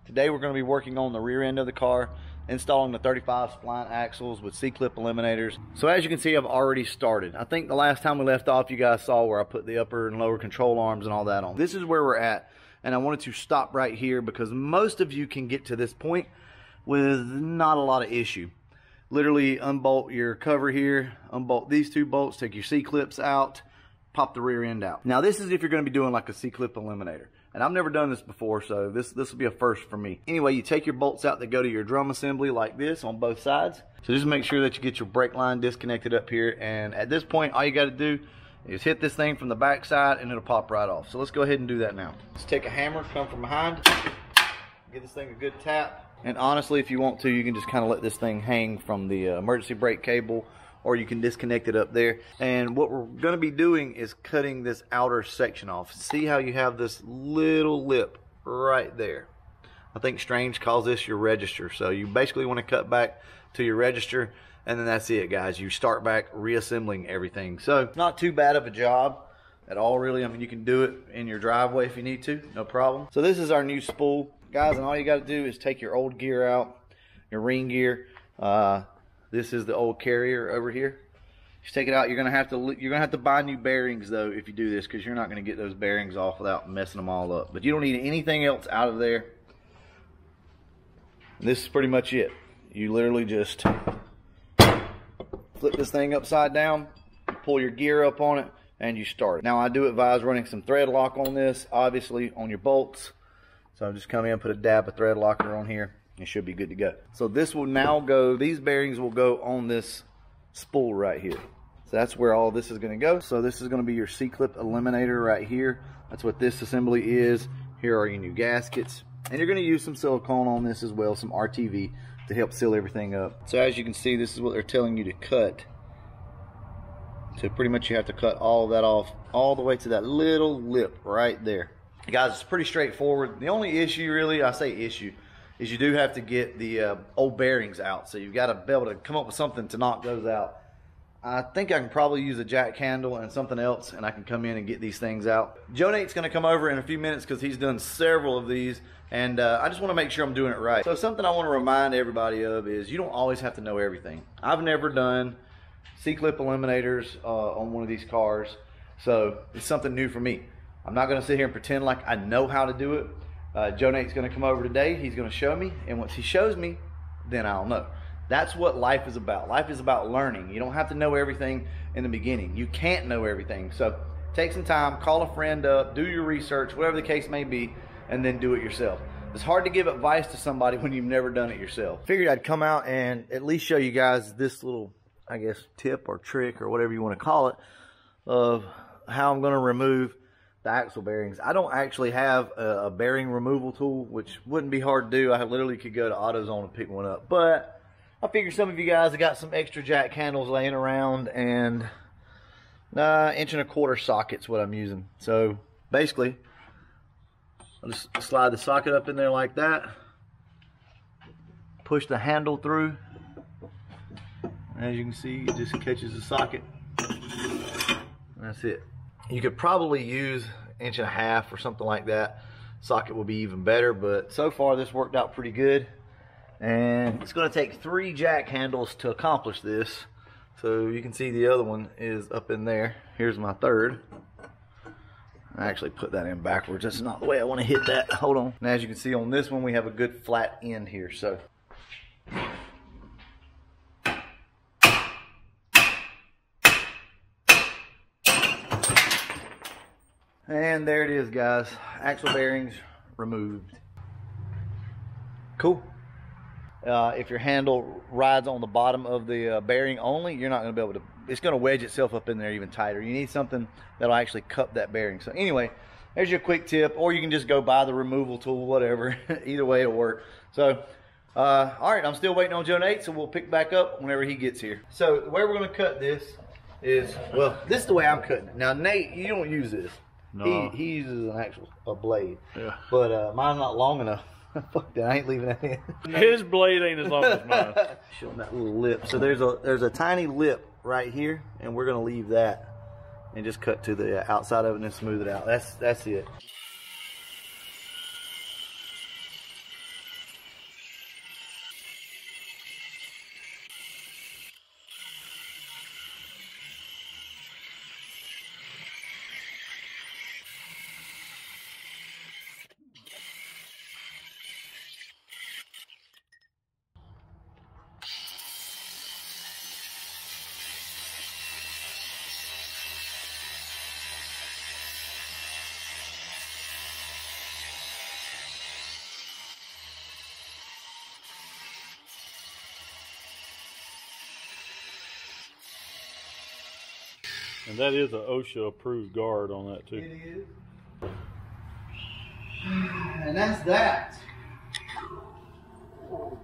Today we're going to be working on the rear end of the car, installing the 35 spline axles with C-clip eliminators. So as you can see, I've already started. I think the last time we left off, you guys saw where I put the upper and lower control arms and all that on. This is where we're at, and I wanted to stop right here because most of you can get to this point with not a lot of issue. Literally unbolt your cover here, unbolt these two bolts, take your C-clips out, pop the rear end out. Now this is if you're going to be doing like a C-clip eliminator. And I've never done this before, so this will be a first for me. Anyway, you take your bolts out that go to your drum assembly like this on both sides. So just make sure that you get your brake line disconnected up here. And at this point, all you got to do is hit this thing from the back side and it'll pop right off. So let's go ahead and do that now. Let's take a hammer, come from behind, give this thing a good tap. And honestly, if you want to, you can just kind of let this thing hang from the emergency brake cable, or you can disconnect it up there. And what we're going to be doing is cutting this outer section off. See how you have this little lip right there? I think Strange calls this your register. So you basically want to cut back to your register, and then that's it, guys. You start back reassembling everything. So not too bad of a job at all, really. I mean, you can do it in your driveway if you need to, no problem. So this is our new spool, guys, and all you got to do is take your old gear out, your ring gear. This is the old carrier over here. Just take it out. You're gonna have to buy new bearings though if you do this, because you're not gonna get those bearings off without messing them all up. But you don't need anything else out of there. This is pretty much it. You literally just flip this thing upside down, pull your gear up on it, and you start it. Now I do advise running some thread lock on this, obviously on your bolts. So I'll just come in and put a dab of thread locker on here. It should be good to go. So this will now go, these bearings will go on this spool right here. So that's where all this is going to go. So this is going to be your C-clip eliminator right here. That's what this assembly is. Here are your new gaskets. And you're going to use some silicone on this as well, some RTV to help seal everything up. So as you can see, this is what they're telling you to cut. So pretty much you have to cut all of that off, all the way to that little lip right there. Guys, it's pretty straightforward. The only issue really, I say issue, is you do have to get the old bearings out. So you've got to be able to come up with something to knock those out. I think I can probably use a jack handle and something else, and I can come in and get these things out. Joe Nate's going to come over in a few minutes because he's done several of these, and I just want to make sure I'm doing it right. So something I want to remind everybody of is you don't always have to know everything. I've never done C-clip eliminators on one of these cars, so it's something new for me. I'm not going to sit here and pretend like I know how to do it. Joe Nate's going to come over today. He's going to show me, and once he shows me, then I'll know. That's what life is about. Life is about learning. You don't have to know everything in the beginning. You can't know everything. So take some time, call a friend up, do your research, whatever the case may be, and then do it yourself. It's hard to give advice to somebody when you've never done it yourself. Figured I'd come out and at least show you guys this little, I guess, tip or trick or whatever you want to call it of how I'm going to remove the axle bearings. I don't actually have a bearing removal tool, which wouldn't be hard to do. I literally could go to AutoZone and pick one up, but I figure some of you guys have got some extra jack handles laying around, and 1.25 inch socket's what I'm using. So basically I'll just slide the socket up in there like that, push the handle through, as you can see it just catches the socket, and that's it. You could probably use 1.5 inches or something like that. Socket will be even better, but so far this worked out pretty good. And it's going to take 3 jack handles to accomplish this. So you can see the other one is up in there. Here's my third. I actually put that in backwards. That's not the way I want to hit that. Hold on. And as you can see on this one, we have a good flat end here. So and there it is, guys. Axle bearings removed. Cool. If your handle rides on the bottom of the bearing only, you're not going to be able to, it's going to wedge itself up in there even tighter. You need something that'll actually cup that bearing. So anyway, there's your quick tip, or you can just go buy the removal tool, whatever. Either way it'll work. So all right, I'm still waiting on Joe Nate, so we'll pick back up whenever he gets here. So the way we're going to cut this is, well, this is the way I'm cutting it. Now Nate, you don't use this. No. He uses a blade. Yeah. But mine's not long enough. Fuck that, I ain't leaving that in. His blade ain't as long as mine. Show him that little lip. So there's a tiny lip right here, and we're gonna leave that and just cut to the outside of it and then smooth it out. That's it. And that is an OSHA approved guard on that too. It is. And that's that.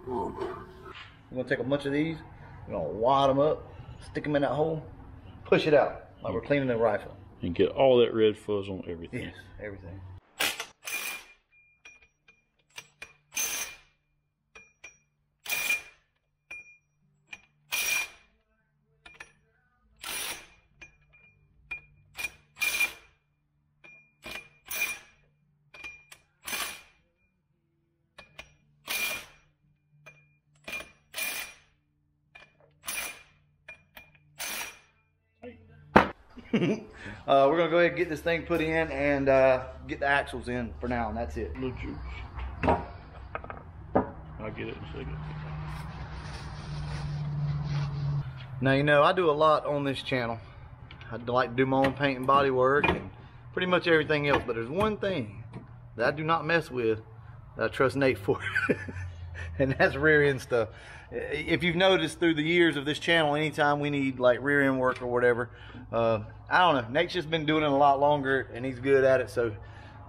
We're gonna take a bunch of these, we're gonna wad them up, stick them in that hole, push it out like we're cleaning a rifle. And get all that red fuzz on everything. Yes, everything. We're gonna go ahead and get this thing put in and get the axles in for now, and that's it. Little juice. I'll get it in a second. Now, you know, I do a lot on this channel. I like to do my own paint and body work and pretty much everything else, but there's one thing that I do not mess with that I trust Nate for, and that's rear end stuff. If you've noticed through the years of this channel, anytime we need like rear end work or whatever, I don't know, Nate's just been doing it a lot longer and he's good at it, so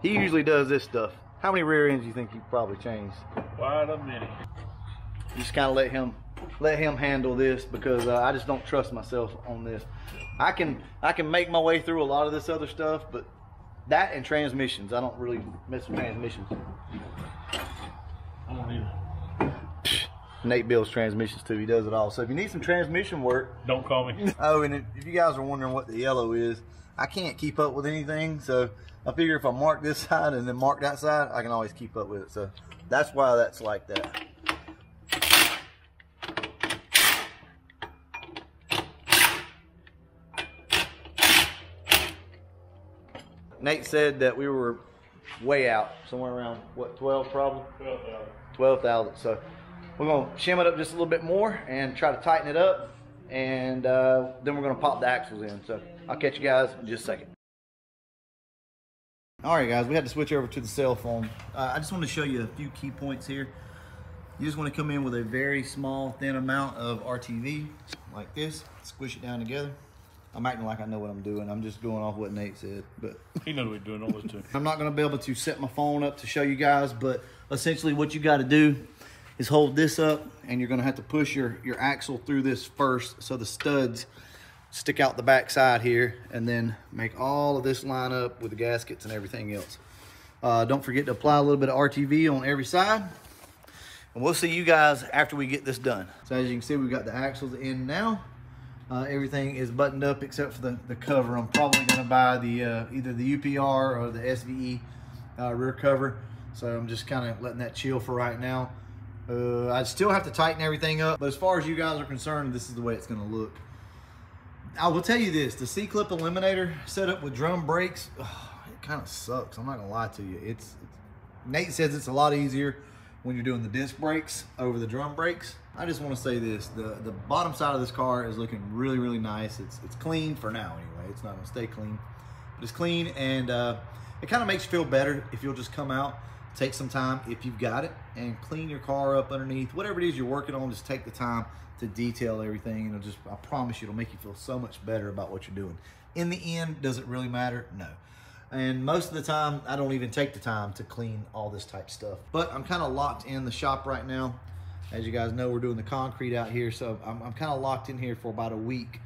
he usually does this stuff. How many rear ends do you think you probably changed? Quite a many. Just kind of let him handle this, because I just don't trust myself on this. I can make my way through a lot of this other stuff, but that and transmissions, I don't really mess with transmissions. I don't either. Nate builds transmissions too. He does it all. So if you need some transmission work, don't call me. Oh, and if you guys are wondering what the yellow is, I can't keep up with anything. So I figure if I mark this side and then mark that side, I can always keep up with it. So that's why that's like that. Nate said that we were way out, somewhere around what, 12 probably? 12,000. 12,000. So we're gonna shim it up just a little bit more and try to tighten it up, and then we're gonna pop the axles in. So I'll catch you guys in just a second. All right, guys, we had to switch over to the cell phone. I just want to show you a few key points here. You just want to come in with a very small, thin amount of RTV, like this. Squish it down together. I'm acting like I know what I'm doing. I'm just going off what Nate said, but He knows what he's doing, almost too. I'm not going to be able to set my phone up to show you guys, but essentially what you got to do is hold this up, and you're going to have to push your axle through this first, so the studs stick out the back side here, and then make all of this line up with the gaskets and everything else. Don't forget to apply a little bit of RTV on every side, and we'll see you guys after we get this done. So as you can see, we've got the axles in now. Everything is buttoned up except for the cover. I'm probably going to buy the either the UPR or the SVE rear cover, so I'm just kind of letting that chill for right now. I still have to tighten everything up, but as far as you guys are concerned, this is the way it's going to look. I will tell you this, the C-clip Eliminator setup with drum brakes, it kind of sucks. I'm not going to lie to you. Nate says it's a lot easier when you're doing the disc brakes over the drum brakes. I just want to say this, the bottom side of this car is looking really, really nice. It's clean for now anyway. It's not going to stay clean, but it's clean, and it kind of makes you feel better if you'll just come out, take some time if you've got it, and clean your car up underneath. Whatever it is you're working on, just take the time to detail everything, and I promise you, it'll make you feel so much better about what you're doing. In the end, does it really matter? No. And most of the time, I don't even take the time to clean all this type stuff. But I'm kind of locked in the shop right now. As you guys know, we're doing the concrete out here, so I'm kind of locked in here for about a week.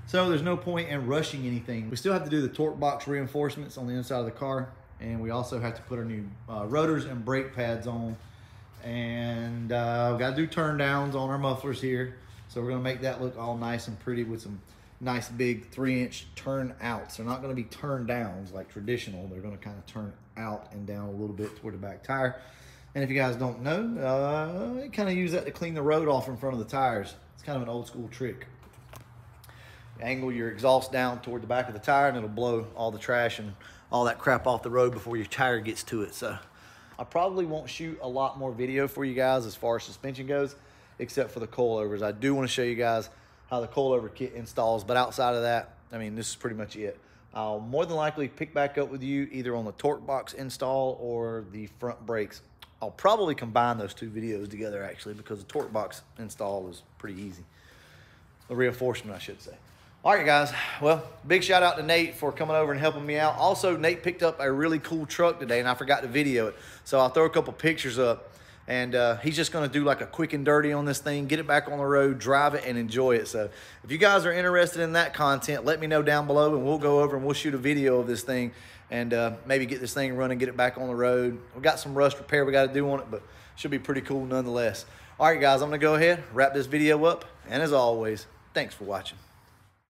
So there's no point in rushing anything. We still have to do the torque box reinforcements on the inside of the car, and we also have to put our new rotors and brake pads on. And we've got to do turn downs on our mufflers here. So we're going to make that look all nice and pretty with some nice big 3-inch turn outs. They're not going to be turn downs like traditional. They're going to kind of turn out and down a little bit toward the back tire. And if you guys don't know, you kind of use that to clean the road off in front of the tires. It's kind of an old school trick. Angle your exhaust down toward the back of the tire, and it'll blow all the trash and all that crap off the road before your tire gets to it. So I probably won't shoot a lot more video for you guys as far as suspension goes, except for the coilovers. I do want to show you guys how the coilover kit installs, but outside of that, I mean, this is pretty much it. I'll more than likely pick back up with you either on the torque box install or the front brakes. I'll probably combine those two videos together actually, because the torque box install is pretty easy. The reinforcement, I should say. All right, guys. Well, big shout out to Nate for coming over and helping me out. Also, Nate picked up a really cool truck today, and I forgot to video it. So I'll throw a couple pictures up. And he's just going to do like a quick and dirty on this thing, get it back on the road, drive it, and enjoy it. So if you guys are interested in that content, let me know down below, and we'll go over and we'll shoot a video of this thing and maybe get this thing running, get it back on the road. We've got some rust repair we got to do on it, but should be pretty cool nonetheless. All right, guys, I'm going to go ahead, wrap this video up. And as always, thanks for watching.